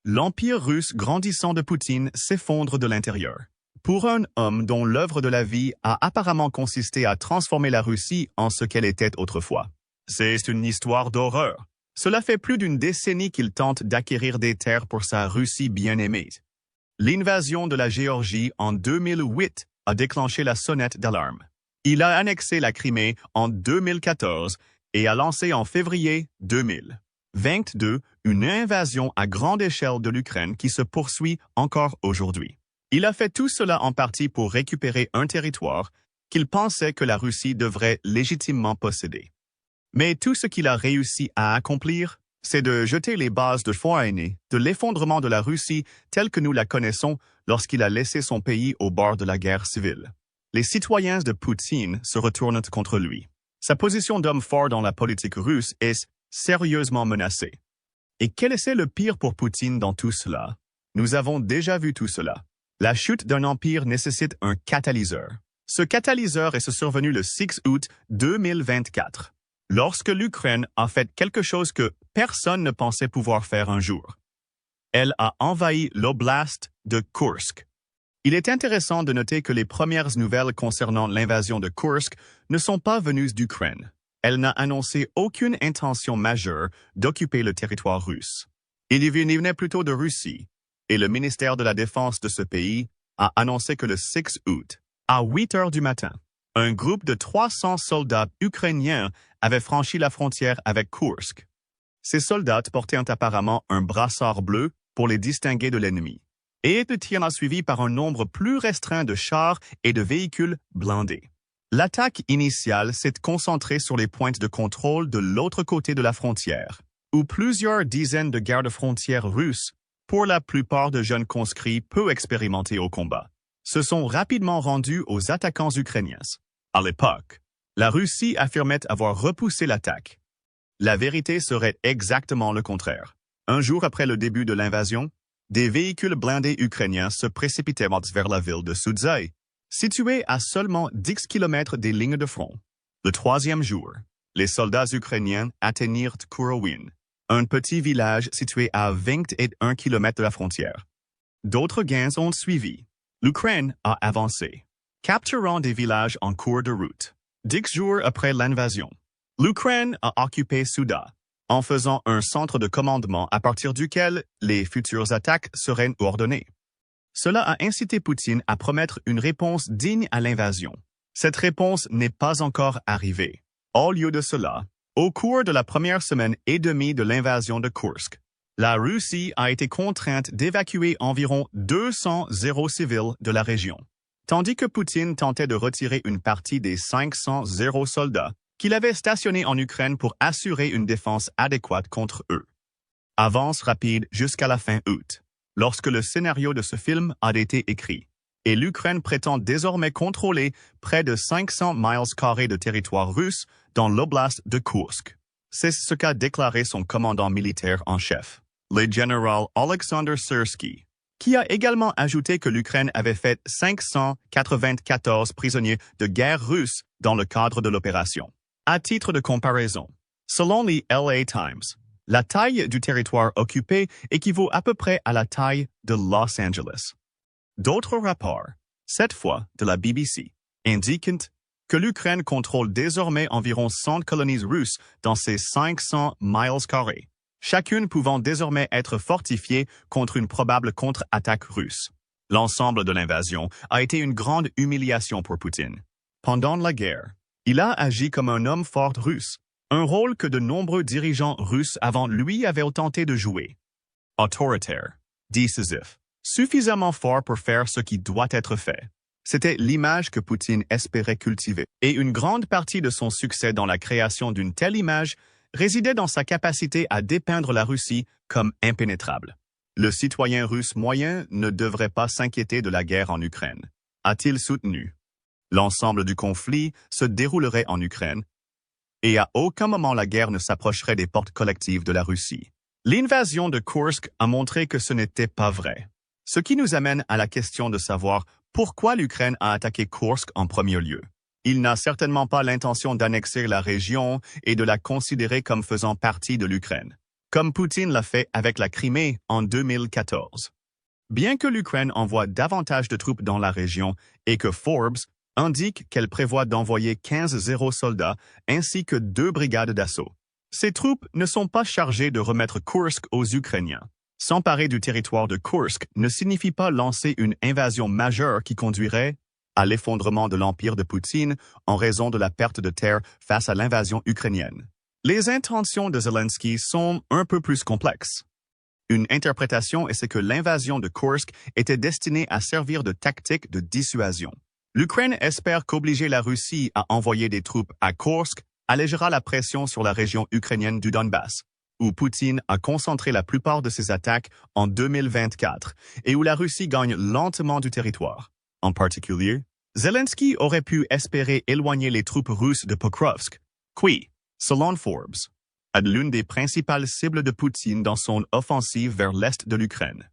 L'empire russe grandissant de Poutine s'effondre de l'intérieur. Pour un homme dont l'œuvre de la vie a apparemment consisté à transformer la Russie en ce qu'elle était autrefois. C'est une histoire d'horreur. Cela fait plus d'une décennie qu'il tente d'acquérir des terres pour sa Russie bien-aimée. L'invasion de la Géorgie en 2008 a déclenché la sonnette d'alarme. Il a annexé la Crimée en 2014 et a lancé en février 2022 une invasion à grande échelle de l'Ukraine qui se poursuit encore aujourd'hui. Il a fait tout cela en partie pour récupérer un territoire qu'il pensait que la Russie devrait légitimement posséder. Mais tout ce qu'il a réussi à accomplir, c'est de jeter les bases de foi aînée de l'effondrement de la Russie telle que nous la connaissons lorsqu'il a laissé son pays au bord de la guerre civile. Les citoyens de Poutine se retournent contre lui. Sa position d'homme fort dans la politique russe est sérieusement menacée. Et quel est le pire pour Poutine dans tout cela? Nous avons déjà vu tout cela. La chute d'un empire nécessite un catalyseur. Ce catalyseur est survenu le 6 août 2024, lorsque l'Ukraine a fait quelque chose que personne ne pensait pouvoir faire un jour. Elle a envahi l'oblast de Kursk. Il est intéressant de noter que les premières nouvelles concernant l'invasion de Kursk ne sont pas venues d'Ukraine. Elle n'a annoncé aucune intention majeure d'occuper le territoire russe. Il y venait plutôt de Russie, et le ministère de la Défense de ce pays a annoncé que le 6 août, à 8 heures du matin, un groupe de 300 soldats ukrainiens avait franchi la frontière avec Kursk. Ces soldats portaient apparemment un brassard bleu pour les distinguer de l'ennemi, et le tir a suivi par un nombre plus restreint de chars et de véhicules blindés. L'attaque initiale s'est concentrée sur les pointes de contrôle de l'autre côté de la frontière, où plusieurs dizaines de gardes-frontières russes, pour la plupart de jeunes conscrits peu expérimentés au combat, se sont rapidement rendus aux attaquants ukrainiens. À l'époque, la Russie affirmait avoir repoussé l'attaque. La vérité serait exactement le contraire. Un jour après le début de l'invasion, des véhicules blindés ukrainiens se précipitaient vers la ville de Sudzai, située à seulement 10 km des lignes de front. Le troisième jour, les soldats ukrainiens atteignirent Kurowin, un petit village situé à 21 km de la frontière. D'autres gains ont suivi. L'Ukraine a avancé, capturant des villages en cours de route. 10 jours après l'invasion, l'Ukraine a occupé Souda, en faisant un centre de commandement à partir duquel les futures attaques seraient ordonnées. Cela a incité Poutine à promettre une réponse digne à l'invasion. Cette réponse n'est pas encore arrivée. Au lieu de cela, au cours de la première semaine et demie de l'invasion de Kursk, la Russie a été contrainte d'évacuer environ 200 civils de la région, tandis que Poutine tentait de retirer une partie des 500 soldats qu'il avait stationnés en Ukraine pour assurer une défense adéquate contre eux. Avance rapide jusqu'à la fin août, lorsque le scénario de ce film a été écrit, et l'Ukraine prétend désormais contrôler près de 500 miles carrés de territoire russe dans l'oblast de Kursk. C'est ce qu'a déclaré son commandant militaire en chef, le général Alexander Syrsky, qui a également ajouté que l'Ukraine avait fait 594 prisonniers de guerre russes dans le cadre de l'opération. À titre de comparaison, selon les LA Times, la taille du territoire occupé équivaut à peu près à la taille de Los Angeles. D'autres rapports, cette fois de la BBC, indiquent que l'Ukraine contrôle désormais environ 100 colonies russes dans ses 500 miles carrés, chacune pouvant désormais être fortifiée contre une probable contre-attaque russe. L'ensemble de l'invasion a été une grande humiliation pour Poutine. Pendant la guerre, il a agi comme un homme fort russe, un rôle que de nombreux dirigeants russes avant lui avaient tenté de jouer. Autoritaire, décisif, suffisamment fort pour faire ce qui doit être fait. C'était l'image que Poutine espérait cultiver. Et une grande partie de son succès dans la création d'une telle image résidait dans sa capacité à dépeindre la Russie comme impénétrable. Le citoyen russe moyen ne devrait pas s'inquiéter de la guerre en Ukraine, a-t-il soutenu. L'ensemble du conflit se déroulerait en Ukraine, et à aucun moment la guerre ne s'approcherait des portes collectives de la Russie. L'invasion de Kursk a montré que ce n'était pas vrai. Ce qui nous amène à la question de savoir pourquoi l'Ukraine a attaqué Kursk en premier lieu. Il n'a certainement pas l'intention d'annexer la région et de la considérer comme faisant partie de l'Ukraine. comme Poutine l'a fait avec la Crimée en 2014. Bien que l'Ukraine envoie davantage de troupes dans la région et que Forbes indique qu'elle prévoit d'envoyer 15 soldats ainsi que 2 brigades d'assaut, ces troupes ne sont pas chargées de remettre Kursk aux Ukrainiens. S'emparer du territoire de Kursk ne signifie pas lancer une invasion majeure qui conduirait à l'effondrement de l'empire de Poutine en raison de la perte de terre face à l'invasion ukrainienne. Les intentions de Zelensky sont un peu plus complexes. Une interprétation est que l'invasion de Kursk était destinée à servir de tactique de dissuasion. L'Ukraine espère qu'obliger la Russie à envoyer des troupes à Kursk allégera la pression sur la région ukrainienne du Donbass, où Poutine a concentré la plupart de ses attaques en 2024 et où la Russie gagne lentement du territoire. En particulier, Zelensky aurait pu espérer éloigner les troupes russes de Pokrovsk, qui, selon Forbes, est l'une des principales cibles de Poutine dans son offensive vers l'est de l'Ukraine.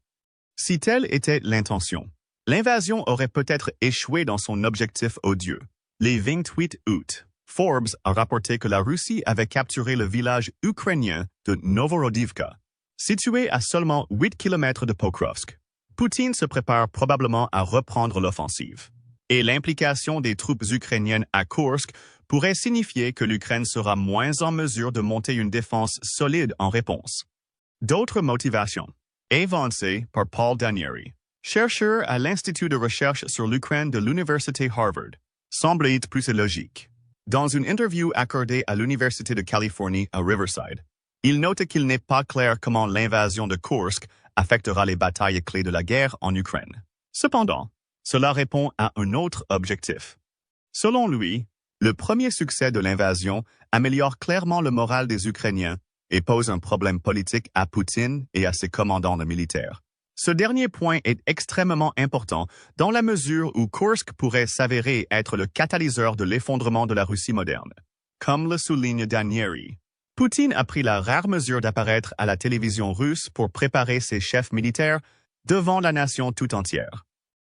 Si telle était l'intention, l'invasion aurait peut-être échoué dans son objectif odieux. Le 28 août, Forbes a rapporté que la Russie avait capturé le village ukrainien de Novorodivka, situé à seulement 8 km de Pokrovsk. Poutine se prépare probablement à reprendre l'offensive. Et l'implication des troupes ukrainiennes à Kursk pourrait signifier que l'Ukraine sera moins en mesure de monter une défense solide en réponse. D'autres motivations, évincées par Paul Danieri, chercheur à l'Institut de recherche sur l'Ukraine de l'Université Harvard, semblent être plus logiques. Dans une interview accordée à l'Université de Californie à Riverside, il note qu'il n'est pas clair comment l'invasion de Kursk affectera les batailles clés de la guerre en Ukraine. Cependant, cela répond à un autre objectif. Selon lui, le premier succès de l'invasion améliore clairement le moral des Ukrainiens et pose un problème politique à Poutine et à ses commandants militaires. Ce dernier point est extrêmement important dans la mesure où Kursk pourrait s'avérer être le catalyseur de l'effondrement de la Russie moderne. Comme le souligne Danieri, Poutine a pris la rare mesure d'apparaître à la télévision russe pour préparer ses chefs militaires devant la nation tout entière.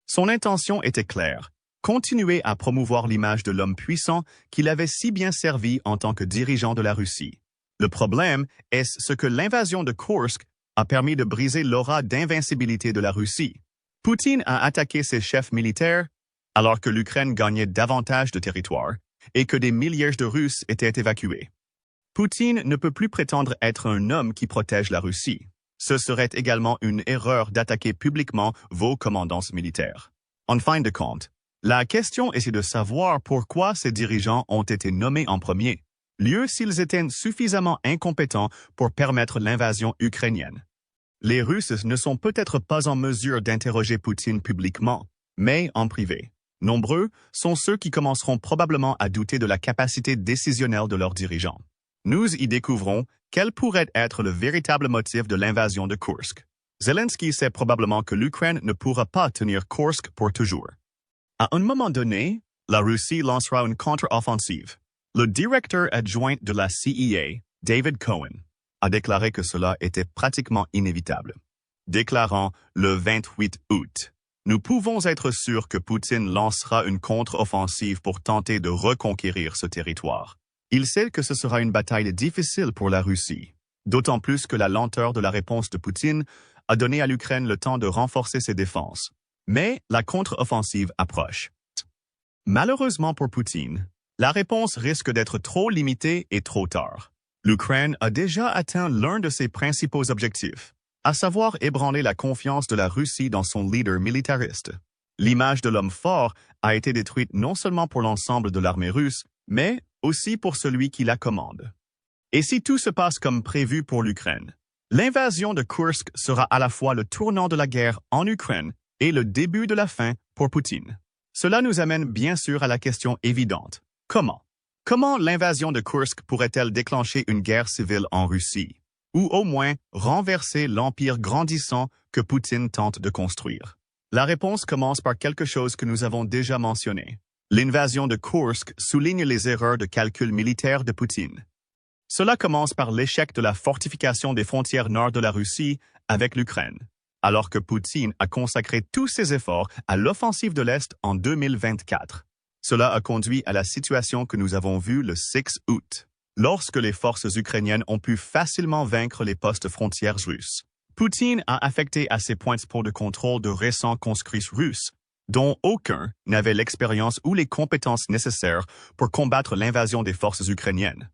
Son intention était claire, continuer à promouvoir l'image de l'homme puissant qu'il avait si bien servi en tant que dirigeant de la Russie. Le problème est ce que l'invasion de Kursk a permis de briser l'aura d'invincibilité de la Russie. Poutine a attaqué ses chefs militaires alors que l'Ukraine gagnait davantage de territoire et que des milliers de Russes étaient évacués. Poutine ne peut plus prétendre être un homme qui protège la Russie. Ce serait également une erreur d'attaquer publiquement vos commandants militaires. En fin de compte, la question est de savoir pourquoi ces dirigeants ont été nommés en premier, lieu s'ils étaient suffisamment incompétents pour permettre l'invasion ukrainienne. Les Russes ne sont peut-être pas en mesure d'interroger Poutine publiquement, mais en privé. Nombreux sont ceux qui commenceront probablement à douter de la capacité décisionnelle de leurs dirigeants. Nous y découvrons quel pourrait être le véritable motif de l'invasion de Kursk. Zelensky sait probablement que l'Ukraine ne pourra pas tenir Kursk pour toujours. À un moment donné, la Russie lancera une contre-offensive. Le directeur adjoint de la CIA, David Cohen, a déclaré que cela était pratiquement inévitable. Déclarant le 28 août, « Nous pouvons être sûrs que Poutine lancera une contre-offensive pour tenter de reconquérir ce territoire. Il sait que ce sera une bataille difficile pour la Russie, d'autant plus que la lenteur de la réponse de Poutine a donné à l'Ukraine le temps de renforcer ses défenses. Mais la contre-offensive approche. Malheureusement pour Poutine, la réponse risque d'être trop limitée et trop tard. L'Ukraine a déjà atteint l'un de ses principaux objectifs, à savoir ébranler la confiance de la Russie dans son leader militariste. L'image de l'homme fort a été détruite non seulement pour l'ensemble de l'armée russe, mais aussi pour celui qui la commande. Et si tout se passe comme prévu pour l'Ukraine, l'invasion de Kursk sera à la fois le tournant de la guerre en Ukraine et le début de la fin pour Poutine. Cela nous amène bien sûr à la question évidente. Comment? Comment l'invasion de Kursk pourrait-elle déclencher une guerre civile en Russie? Ou au moins renverser l'empire grandissant que Poutine tente de construire? La réponse commence par quelque chose que nous avons déjà mentionné. L'invasion de Kursk souligne les erreurs de calcul militaire de Poutine. Cela commence par l'échec de la fortification des frontières nord de la Russie avec l'Ukraine, alors que Poutine a consacré tous ses efforts à l'offensive de l'Est en 2024. Cela a conduit à la situation que nous avons vue le 6 août. lorsque les forces ukrainiennes ont pu facilement vaincre les postes frontières russes. Poutine a affecté à ses points de contrôle de récents conscrits russes, dont aucun n'avait l'expérience ou les compétences nécessaires pour combattre l'invasion des forces ukrainiennes.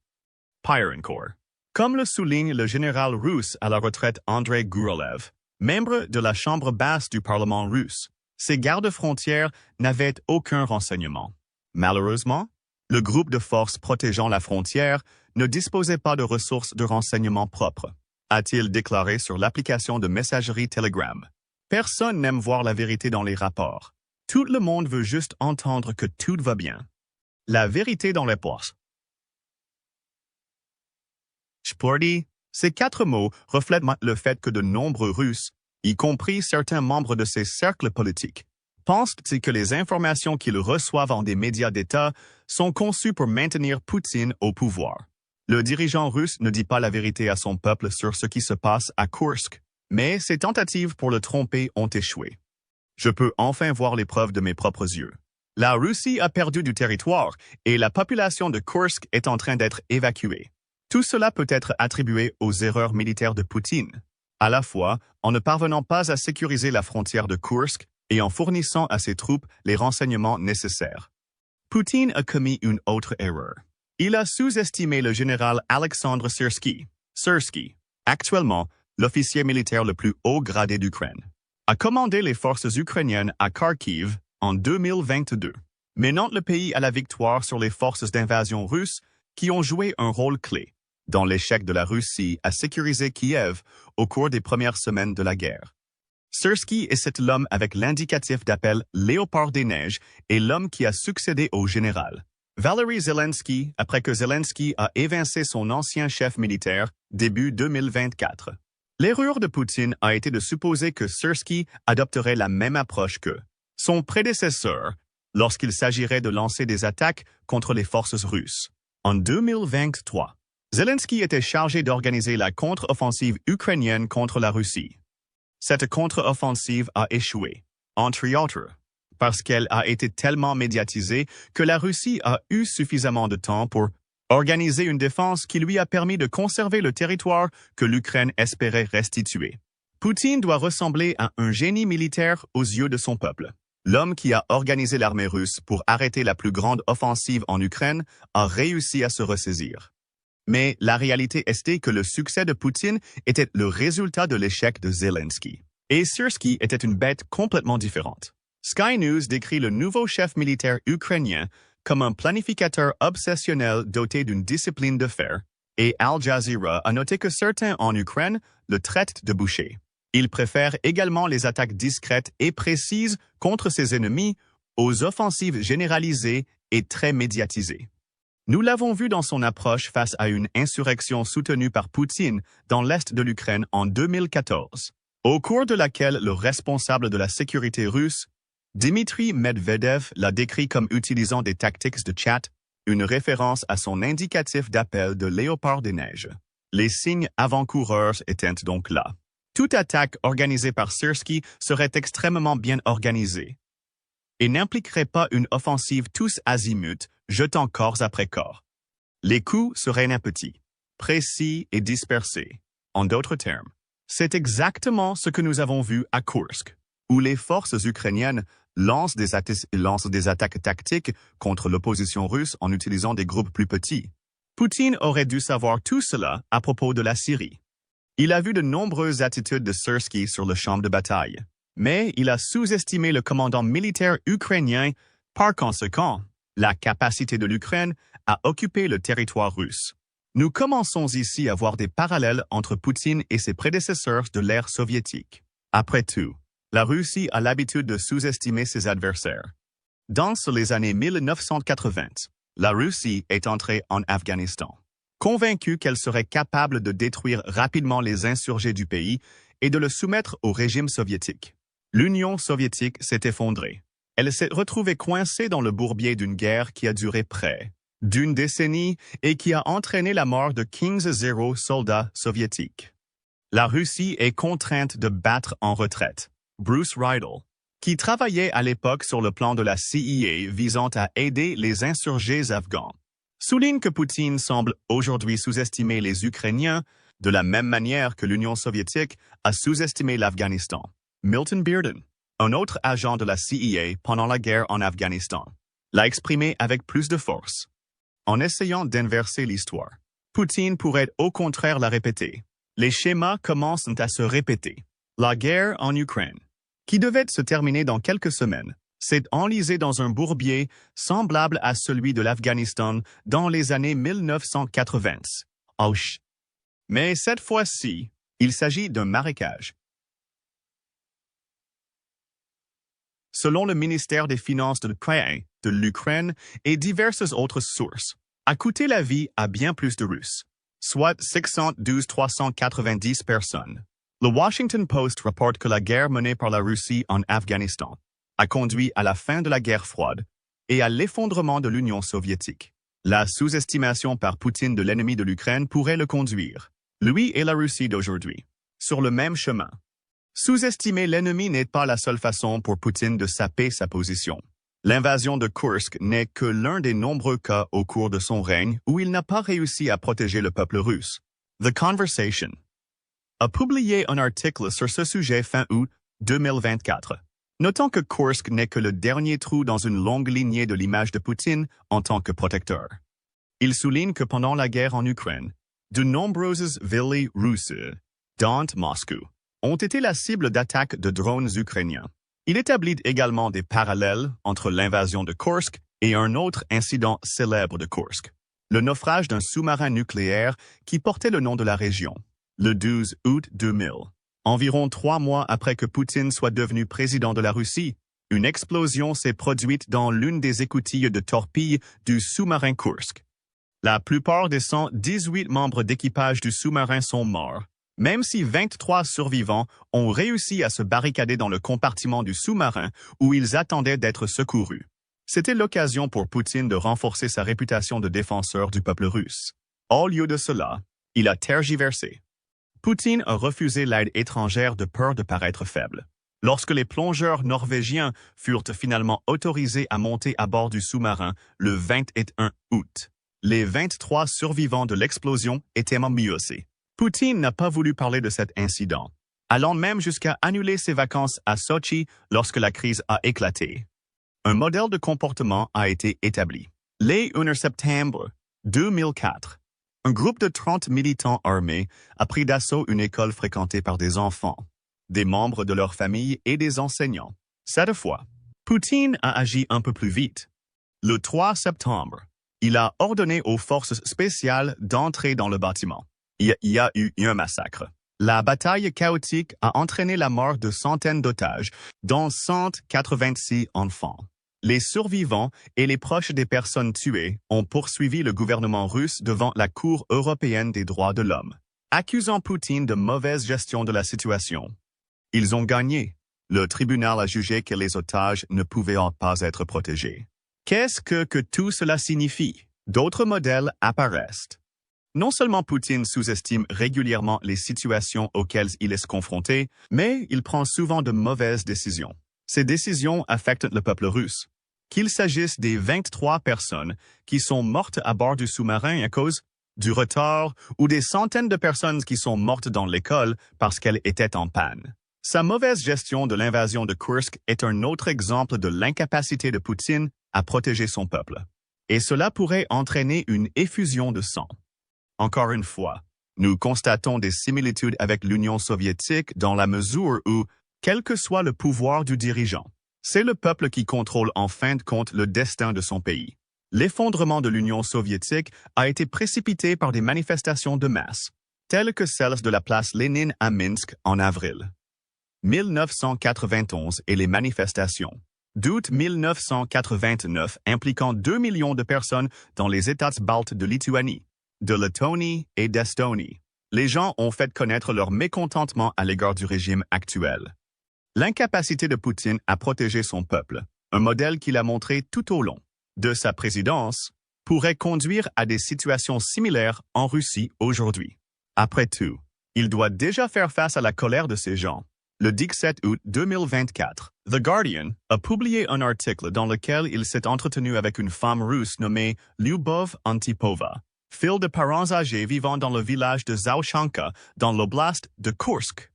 Pyron Corps. Comme le souligne le général russe à la retraite Andrei Gurolev, membre de la Chambre basse du Parlement russe, ces gardes-frontières n'avaient aucun renseignement. Malheureusement, le groupe de forces protégeant la frontière ne disposait pas de ressources de renseignement propres, a-t-il déclaré sur l'application de messagerie Telegram. Personne n'aime voir la vérité dans les rapports. Tout le monde veut juste entendre que tout va bien. La vérité dans les poches. Sporty, ces 4 mots reflètent le fait que de nombreux Russes, y compris certains membres de ces cercles politiques, pensent que les informations qu'ils reçoivent en des médias d'État sont conçues pour maintenir Poutine au pouvoir. Le dirigeant russe ne dit pas la vérité à son peuple sur ce qui se passe à Kursk, mais ses tentatives pour le tromper ont échoué. Je peux enfin voir les preuves de mes propres yeux. La Russie a perdu du territoire et la population de Kursk est en train d'être évacuée. Tout cela peut être attribué aux erreurs militaires de Poutine, à la fois en ne parvenant pas à sécuriser la frontière de Kursk et en fournissant à ses troupes les renseignements nécessaires. Poutine a commis une autre erreur. Il a sous-estimé le général Alexandre Syrsky, actuellement l'officier militaire le plus haut gradé d'Ukraine, a commandé les forces ukrainiennes à Kharkiv en 2022, menant le pays à la victoire sur les forces d'invasion russes qui ont joué un rôle clé dans l'échec de la Russie à sécuriser Kiev au cours des premières semaines de la guerre. Syrsky est l'homme avec l'indicatif d'appel Léopard des Neiges et l'homme qui a succédé au général Valery Zelensky après que Zelensky a évincé son ancien chef militaire début 2024. L'erreur de Poutine a été de supposer que Syrsky adopterait la même approche que son prédécesseur lorsqu'il s'agirait de lancer des attaques contre les forces russes. En 2023, Zelensky était chargé d'organiser la contre-offensive ukrainienne contre la Russie. Cette contre-offensive a échoué, entre autres, parce qu'elle a été tellement médiatisée que la Russie a eu suffisamment de temps pour organiser une défense qui lui a permis de conserver le territoire que l'Ukraine espérait restituer. Poutine doit ressembler à un génie militaire aux yeux de son peuple. L'homme qui a organisé l'armée russe pour arrêter la plus grande offensive en Ukraine a réussi à se ressaisir. Mais la réalité est que le succès de Poutine était le résultat de l'échec de Zelensky. Et Syrsky était une bête complètement différente. Sky News décrit le nouveau chef militaire ukrainien comme un planificateur obsessionnel doté d'une discipline de fer, et Al Jazeera a noté que certains en Ukraine le traitent de boucher. Il préfère également les attaques discrètes et précises contre ses ennemis aux offensives généralisées et très médiatisées. Nous l'avons vu dans son approche face à une insurrection soutenue par Poutine dans l'est de l'Ukraine en 2014, au cours de laquelle le responsable de la sécurité russe, Dmitry Medvedev, l'a décrit comme utilisant des tactiques de chat, une référence à son indicatif d'appel de Léopard des Neiges. Les signes avant-coureurs étaient donc là. Toute attaque organisée par Syrsky serait extrêmement bien organisée et n'impliquerait pas une offensive tous azimuts, jetant corps après corps. Les coups seraient petits, précis et dispersés. En d'autres termes, c'est exactement ce que nous avons vu à Kursk, où les forces ukrainiennes lancent des attaques tactiques contre l'opposition russe en utilisant des groupes plus petits. Poutine aurait dû savoir tout cela à propos de la Syrie. Il a vu de nombreuses attitudes de Syrsky sur le champ de bataille, mais il a sous-estimé le commandant militaire ukrainien. Par conséquent, la capacité de l'Ukraine à occuper le territoire russe. Nous commençons ici à voir des parallèles entre Poutine et ses prédécesseurs de l'ère soviétique. Après tout, la Russie a l'habitude de sous-estimer ses adversaires. Dans les années 1980, la Russie est entrée en Afghanistan, convaincue qu'elle serait capable de détruire rapidement les insurgés du pays et de le soumettre au régime soviétique. L'Union soviétique s'est effondrée. Elle s'est retrouvée coincée dans le bourbier d'une guerre qui a duré près d'une décennie et qui a entraîné la mort de 15 soldats soviétiques. La Russie est contrainte de battre en retraite. Bruce Riedel, qui travaillait à l'époque sur le plan de la CIA visant à aider les insurgés afghans, souligne que Poutine semble aujourd'hui sous-estimer les Ukrainiens de la même manière que l'Union soviétique a sous-estimé l'Afghanistan. Milton Bearden, un autre agent de la CIA pendant la guerre en Afghanistan, l'a exprimé avec plus de force. En essayant d'inverser l'histoire, Poutine pourrait au contraire la répéter. Les schémas commencent à se répéter. La guerre en Ukraine, qui devait se terminer dans quelques semaines, s'est enlisée dans un bourbier semblable à celui de l'Afghanistan dans les années 1980. Mais cette fois-ci, il s'agit d'un marécage. Selon le ministère des Finances de l'Ukraine et diverses autres sources, a coûté la vie à bien plus de Russes, soit 612 390 personnes. Le Washington Post rapporte que la guerre menée par la Russie en Afghanistan a conduit à la fin de la guerre froide et à l'effondrement de l'Union soviétique. La sous-estimation par Poutine de l'ennemi de l'Ukraine pourrait le conduire, lui et la Russie d'aujourd'hui, sur le même chemin. Sous-estimer l'ennemi n'est pas la seule façon pour Poutine de saper sa position. L'invasion de Kursk n'est que l'un des nombreux cas au cours de son règne où il n'a pas réussi à protéger le peuple russe. The Conversation a publié un article sur ce sujet fin août 2024, notant que Kursk n'est que le dernier trou dans une longue lignée de l'image de Poutine en tant que protecteur. Il souligne que pendant la guerre en Ukraine, de nombreuses villes russes, dont Moscou, ont été la cible d'attaques de drones ukrainiens. Il établit également des parallèles entre l'invasion de Kursk et un autre incident célèbre de Kursk, le naufrage d'un sous-marin nucléaire qui portait le nom de la région, le 12 août 2000. Environ 3 mois après que Poutine soit devenu président de la Russie, une explosion s'est produite dans l'une des écoutilles de torpille du sous-marin Kursk. La plupart des 118 membres d'équipage du sous-marin sont morts, même si 23 survivants ont réussi à se barricader dans le compartiment du sous-marin où ils attendaient d'être secourus. C'était l'occasion pour Poutine de renforcer sa réputation de défenseur du peuple russe. Au lieu de cela, il a tergiversé. Poutine a refusé l'aide étrangère de peur de paraître faible. Lorsque les plongeurs norvégiens furent finalement autorisés à monter à bord du sous-marin le 21 août, les 23 survivants de l'explosion étaient myossés. Poutine n'a pas voulu parler de cet incident, allant même jusqu'à annuler ses vacances à Sochi lorsque la crise a éclaté. Un modèle de comportement a été établi. Le 1 septembre 2004, un groupe de 30 militants armés a pris d'assaut une école fréquentée par des enfants, des membres de leur famille et des enseignants. Cette fois, Poutine a agi un peu plus vite. Le 3 septembre, il a ordonné aux forces spéciales d'entrer dans le bâtiment. Il y a eu un massacre. La bataille chaotique a entraîné la mort de centaines d'otages, dont 186 enfants. Les survivants et les proches des personnes tuées ont poursuivi le gouvernement russe devant la Cour européenne des droits de l'homme, accusant Poutine de mauvaise gestion de la situation. Ils ont gagné. Le tribunal a jugé que les otages ne pouvaient pas être protégés. Qu'est-ce que tout cela signifie? D'autres modèles apparaissent. Non seulement Poutine sous-estime régulièrement les situations auxquelles il est confronté, mais il prend souvent de mauvaises décisions. Ces décisions affectent le peuple russe. Qu'il s'agisse des 23 personnes qui sont mortes à bord du sous-marin à cause du retard ou des centaines de personnes qui sont mortes dans l'école parce qu'elles étaient en panne. Sa mauvaise gestion de l'invasion de Kursk est un autre exemple de l'incapacité de Poutine à protéger son peuple. Et cela pourrait entraîner une effusion de sang. Encore une fois, nous constatons des similitudes avec l'Union soviétique dans la mesure où, quel que soit le pouvoir du dirigeant, c'est le peuple qui contrôle en fin de compte le destin de son pays. L'effondrement de l'Union soviétique a été précipité par des manifestations de masse, telles que celles de la place Lénine à Minsk en avril 1991 et les manifestations d'août 1989 impliquant 2 millions de personnes dans les États baltes de Lituanie, de Lettonie et d'Estonie. Les gens ont fait connaître leur mécontentement à l'égard du régime actuel. L'incapacité de Poutine à protéger son peuple, un modèle qu'il a montré tout au long de sa présidence, pourrait conduire à des situations similaires en Russie aujourd'hui. Après tout, il doit déjà faire face à la colère de ces gens. Le 17 août 2024, The Guardian a publié un article dans lequel il s'est entretenu avec une femme russe nommée Lyubov Antipova, fille de parents âgés vivant dans le village de Zaoshanka, dans l'oblast de Kursk.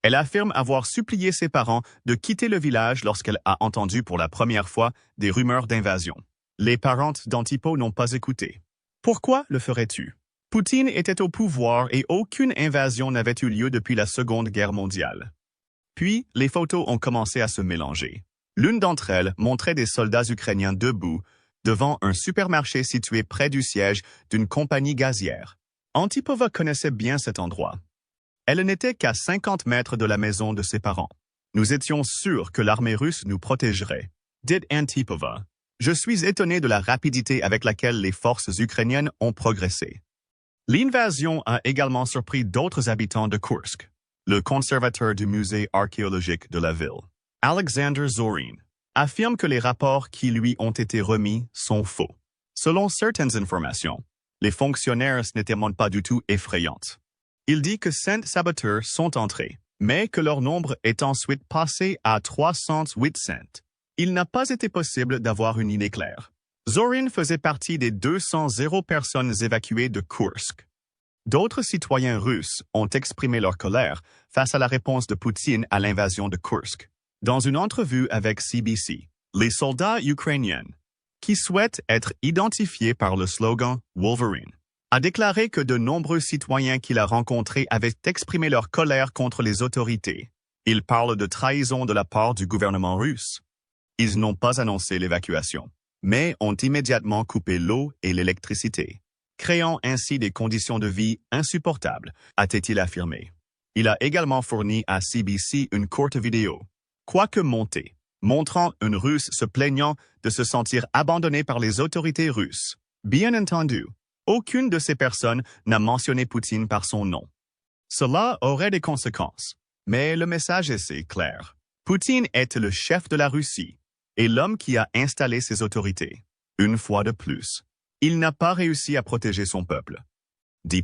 Elle affirme avoir supplié ses parents de quitter le village lorsqu'elle a entendu pour la première fois des rumeurs d'invasion. Les parents d'Antipo n'ont pas écouté. Pourquoi le ferais-tu? Poutine était au pouvoir et aucune invasion n'avait eu lieu depuis la Seconde Guerre mondiale. Puis, les photos ont commencé à se mélanger. L'une d'entre elles montrait des soldats ukrainiens debout devant un supermarché situé près du siège d'une compagnie gazière. Antipova connaissait bien cet endroit. Elle n'était qu'à 50 mètres de la maison de ses parents. Nous étions sûrs que l'armée russe nous protégerait, dit Antipova. Je suis étonné de la rapidité avec laquelle les forces ukrainiennes ont progressé. L'invasion a également surpris d'autres habitants de Kursk. Le conservateur du musée archéologique de la ville, Alexander Zorin, affirme que les rapports qui lui ont été remis sont faux. Selon certaines informations, les fonctionnaires n'étaient pas du tout effrayantes. Il dit que 5 saboteurs sont entrés, mais que leur nombre est ensuite passé à 308. Il n'a pas été possible d'avoir une idée claire. Zorin faisait partie des 200 personnes évacuées de Kursk. D'autres citoyens russes ont exprimé leur colère face à la réponse de Poutine à l'invasion de Kursk. Dans une entrevue avec CBC, les soldats ukrainiens, qui souhaitent être identifiés par le slogan « Wolverine », a déclaré que de nombreux citoyens qu'il a rencontrés avaient exprimé leur colère contre les autorités. Ils parlent de trahison de la part du gouvernement russe. Ils n'ont pas annoncé l'évacuation, mais ont immédiatement coupé l'eau et l'électricité, créant ainsi des conditions de vie insupportables, a-t-il affirmé. Il a également fourni à CBC une courte vidéo, quoique montée, montrant une Russe se plaignant de se sentir abandonnée par les autorités russes. Bien entendu, aucune de ces personnes n'a mentionné Poutine par son nom. Cela aurait des conséquences, mais le message est assez clair. Poutine est le chef de la Russie et l'homme qui a installé ses autorités. Une fois de plus, il n'a pas réussi à protéger son peuple. D+.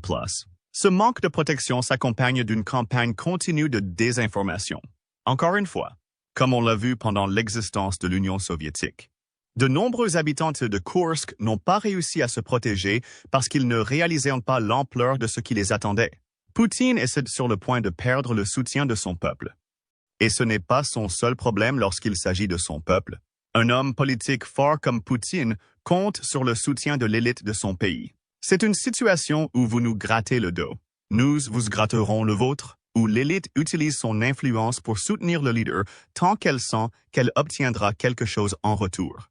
Ce manque de protection s'accompagne d'une campagne continue de désinformation. Encore une fois, comme on l'a vu pendant l'existence de l'Union soviétique. De nombreux habitants de Kursk n'ont pas réussi à se protéger parce qu'ils ne réalisaient pas l'ampleur de ce qui les attendait. Poutine est sur le point de perdre le soutien de son peuple. Et ce n'est pas son seul problème lorsqu'il s'agit de son peuple. Un homme politique fort comme Poutine compte sur le soutien de l'élite de son pays. C'est une situation où vous nous grattez le dos. Nous vous gratterons le vôtre, où l'élite utilise son influence pour soutenir le leader tant qu'elle sent qu'elle obtiendra quelque chose en retour.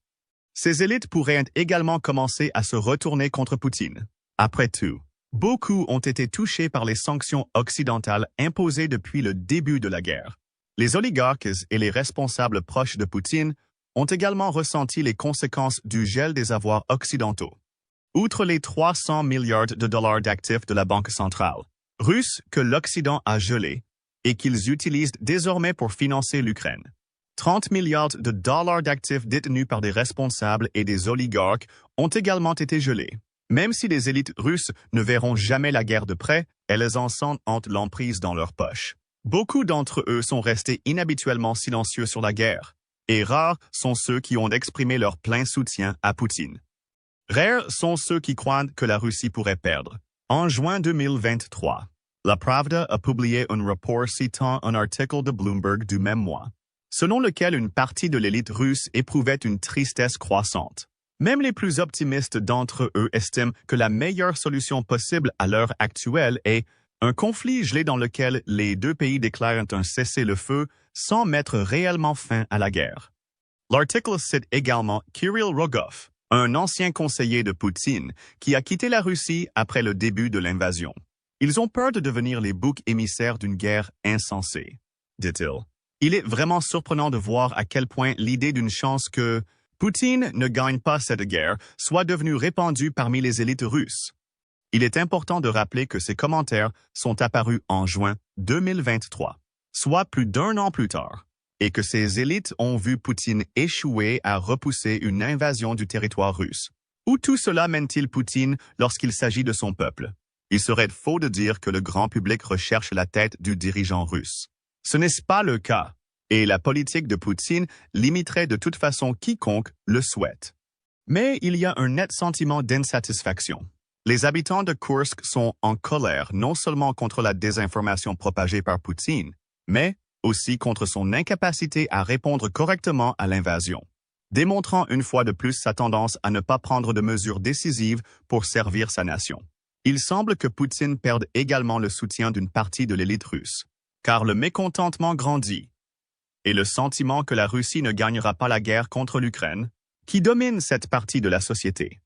Ces élites pourraient également commencer à se retourner contre Poutine. Après tout, beaucoup ont été touchés par les sanctions occidentales imposées depuis le début de la guerre. Les oligarques et les responsables proches de Poutine ont également ressenti les conséquences du gel des avoirs occidentaux. Outre les 300 milliards de dollars d'actifs de la Banque centrale russe que l'Occident a gelés et qu'ils utilisent désormais pour financer l'Ukraine, 30 milliards de dollars d'actifs détenus par des responsables et des oligarques ont également été gelés. Même si les élites russes ne verront jamais la guerre de près, elles en sentent l'emprise dans leurs poches. Beaucoup d'entre eux sont restés inhabituellement silencieux sur la guerre, et rares sont ceux qui ont exprimé leur plein soutien à Poutine. Rares sont ceux qui croient que la Russie pourrait perdre. En juin 2023, La Pravda a publié un rapport citant un article de Bloomberg du même mois, selon lequel une partie de l'élite russe éprouvait une tristesse croissante. Même les plus optimistes d'entre eux estiment que la meilleure solution possible à l'heure actuelle est un conflit gelé dans lequel les deux pays déclarent un cessez-le-feu sans mettre réellement fin à la guerre. L'article cite également Kirill Rogov, un ancien conseiller de Poutine, qui a quitté la Russie après le début de l'invasion. Ils ont peur de devenir les boucs émissaires d'une guerre insensée, dit-il. Il est vraiment surprenant de voir à quel point l'idée d'une chance que Poutine ne gagne pas cette guerre soit devenue répandue parmi les élites russes. Il est important de rappeler que ces commentaires sont apparus en juin 2023, soit plus d'un an plus tard, et que ces élites ont vu Poutine échouer à repousser une invasion du territoire russe. Où tout cela mène-t-il Poutine lorsqu'il s'agit de son peuple? Il serait faux de dire que le grand public recherche la tête du dirigeant russe. Ce n'est pas le cas, et la politique de Poutine limiterait de toute façon quiconque le souhaite. Mais il y a un net sentiment d'insatisfaction. Les habitants de Koursk sont en colère non seulement contre la désinformation propagée par Poutine, mais aussi contre son incapacité à répondre correctement à l'invasion, démontrant une fois de plus sa tendance à ne pas prendre de mesures décisives pour servir sa nation. Il semble que Poutine perde également le soutien d'une partie de l'élite russe, car le mécontentement grandit, et le sentiment que la Russie ne gagnera pas la guerre contre l'Ukraine, qui domine cette partie de la société.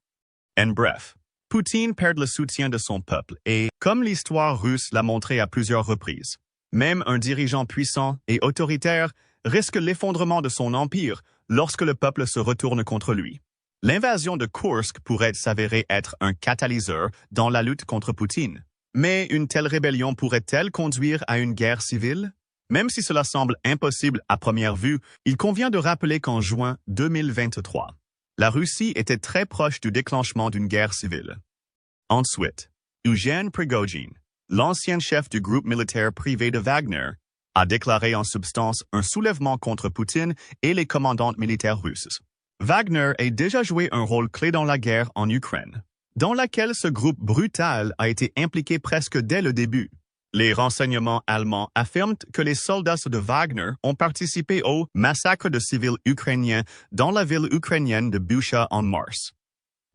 En bref, Poutine perd le soutien de son peuple et, comme l'histoire russe l'a montré à plusieurs reprises, même un dirigeant puissant et autoritaire risque l'effondrement de son empire lorsque le peuple se retourne contre lui. L'invasion de Koursk pourrait s'avérer être un catalyseur dans la lutte contre Poutine. Mais une telle rébellion pourrait-elle conduire à une guerre civile? Même si cela semble impossible à première vue, il convient de rappeler qu'en juin 2023, la Russie était très proche du déclenchement d'une guerre civile. Ensuite, Eugène Prigogine, l'ancien chef du groupe militaire privé de Wagner, a déclaré en substance un soulèvement contre Poutine et les commandants militaires russes. Wagner a déjà joué un rôle clé dans la guerre en Ukraine, dans laquelle ce groupe brutal a été impliqué presque dès le début. Les renseignements allemands affirment que les soldats de Wagner ont participé au massacre de civils ukrainiens dans la ville ukrainienne de Bucha en mars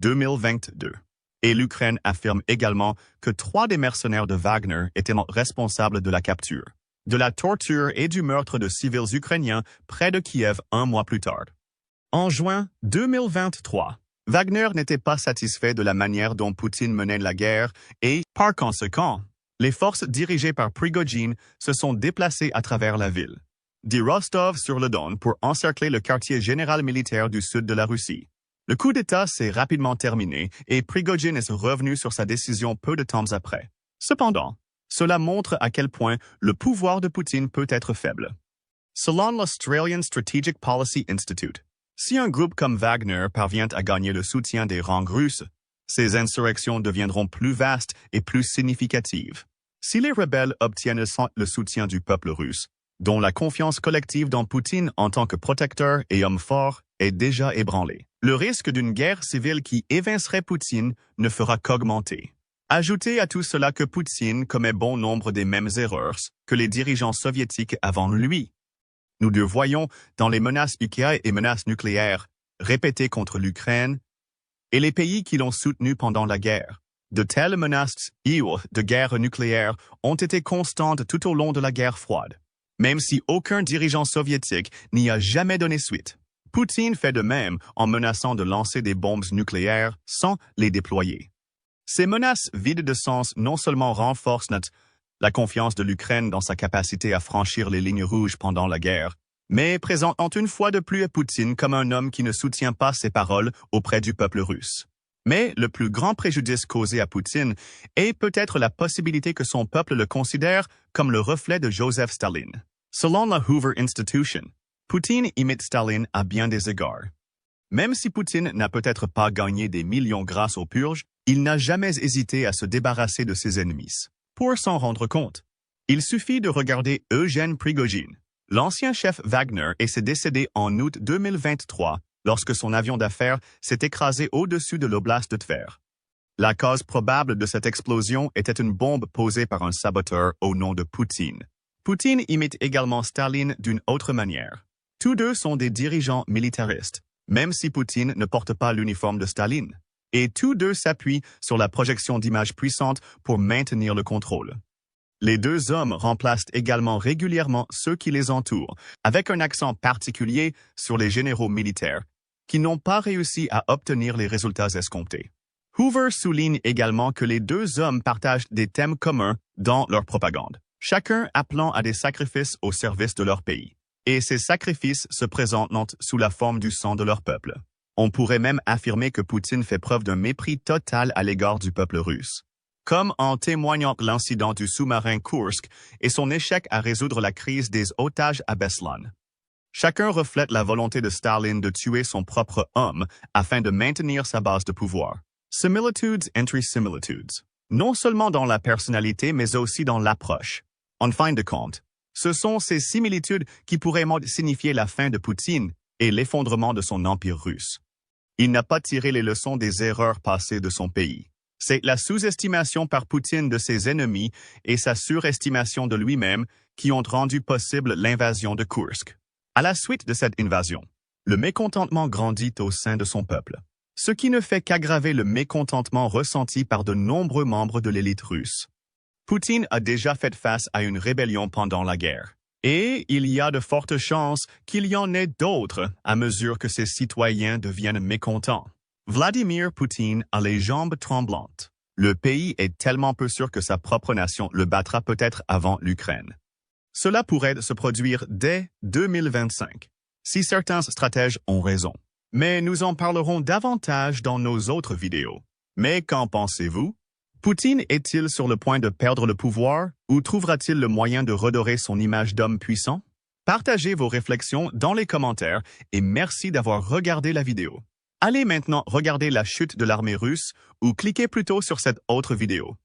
2022. Et l'Ukraine affirme également que 3 des mercenaires de Wagner étaient responsables de la capture, de la torture et du meurtre de civils ukrainiens près de Kiev un mois plus tard. En juin 2023, Wagner n'était pas satisfait de la manière dont Poutine menait la guerre et, par conséquent, les forces dirigées par Prigogine se sont déplacées à travers la ville, de Rostov-sur-le-Don pour encercler le quartier général militaire du sud de la Russie. Le coup d'État s'est rapidement terminé et Prigogine est revenu sur sa décision peu de temps après. Cependant, cela montre à quel point le pouvoir de Poutine peut être faible. Selon l'Australian Strategic Policy Institute, si un groupe comme Wagner parvient à gagner le soutien des rangs russes, ces insurrections deviendront plus vastes et plus significatives. Si les rebelles obtiennent le soutien du peuple russe, dont la confiance collective dans Poutine en tant que protecteur et homme fort est déjà ébranlée, le risque d'une guerre civile qui évincerait Poutine ne fera qu'augmenter. Ajoutez à tout cela que Poutine commet bon nombre des mêmes erreurs que les dirigeants soviétiques avant lui. Nous le voyons dans les menaces UK et menaces nucléaires répétées contre l'Ukraine et les pays qui l'ont soutenu pendant la guerre. De telles menaces de guerre nucléaire ont été constantes tout au long de la guerre froide, même si aucun dirigeant soviétique n'y a jamais donné suite. Poutine fait de même en menaçant de lancer des bombes nucléaires sans les déployer. Ces menaces vides de sens non seulement renforcent la confiance de l'Ukraine dans sa capacité à franchir les lignes rouges pendant la guerre, mais présentent une fois de plus à Poutine comme un homme qui ne soutient pas ses paroles auprès du peuple russe. Mais le plus grand préjudice causé à Poutine est peut-être la possibilité que son peuple le considère comme le reflet de Joseph Staline. Selon la Hoover Institution, Poutine imite Staline à bien des égards. Même si Poutine n'a peut-être pas gagné des millions grâce aux purges, il n'a jamais hésité à se débarrasser de ses ennemis. Pour s'en rendre compte, il suffit de regarder Eugène Prigogine, l'ancien chef Wagner, et s'est décédé en août 2023 lorsque son avion d'affaires s'est écrasé au-dessus de l'oblast de Tver. La cause probable de cette explosion était une bombe posée par un saboteur au nom de Poutine. Poutine imite également Staline d'une autre manière. Tous deux sont des dirigeants militaristes, même si Poutine ne porte pas l'uniforme de Staline. Et tous deux s'appuient sur la projection d'images puissantes pour maintenir le contrôle. Les deux hommes remplacent également régulièrement ceux qui les entourent, avec un accent particulier sur les généraux militaires, qui n'ont pas réussi à obtenir les résultats escomptés. Hoover souligne également que les deux hommes partagent des thèmes communs dans leur propagande, chacun appelant à des sacrifices au service de leur pays. Et ces sacrifices se présentent sous la forme du sang de leur peuple. On pourrait même affirmer que Poutine fait preuve d'un mépris total à l'égard du peuple russe, comme en témoignant l'incident du sous-marin Kursk et son échec à résoudre la crise des otages à Beslan. Chacun reflète la volonté de Staline de tuer son propre homme afin de maintenir sa base de pouvoir. Similitudes entre similitudes, non seulement dans la personnalité mais aussi dans l'approche. En fin de compte, Ce sont ces similitudes qui pourraient signifier la fin de Poutine et l'effondrement de son empire russe. Il n'a pas tiré les leçons des erreurs passées de son pays. C'est la sous-estimation par Poutine de ses ennemis et sa surestimation de lui-même qui ont rendu possible l'invasion de Kursk. À la suite de cette invasion, le mécontentement grandit au sein de son peuple, ce qui ne fait qu'aggraver le mécontentement ressenti par de nombreux membres de l'élite russe. Poutine a déjà fait face à une rébellion pendant la guerre, et il y a de fortes chances qu'il y en ait d'autres à mesure que ses citoyens deviennent mécontents. Vladimir Poutine a les jambes tremblantes. Le pays est tellement peu sûr que sa propre nation le battra peut-être avant l'Ukraine. Cela pourrait se produire dès 2025, si certains stratèges ont raison. Mais nous en parlerons davantage dans nos autres vidéos. Mais qu'en pensez-vous? Poutine est-il sur le point de perdre le pouvoir ou trouvera-t-il le moyen de redorer son image d'homme puissant? Partagez vos réflexions dans les commentaires et merci d'avoir regardé la vidéo. Allez maintenant regarder la chute de l'armée russe ou cliquez plutôt sur cette autre vidéo.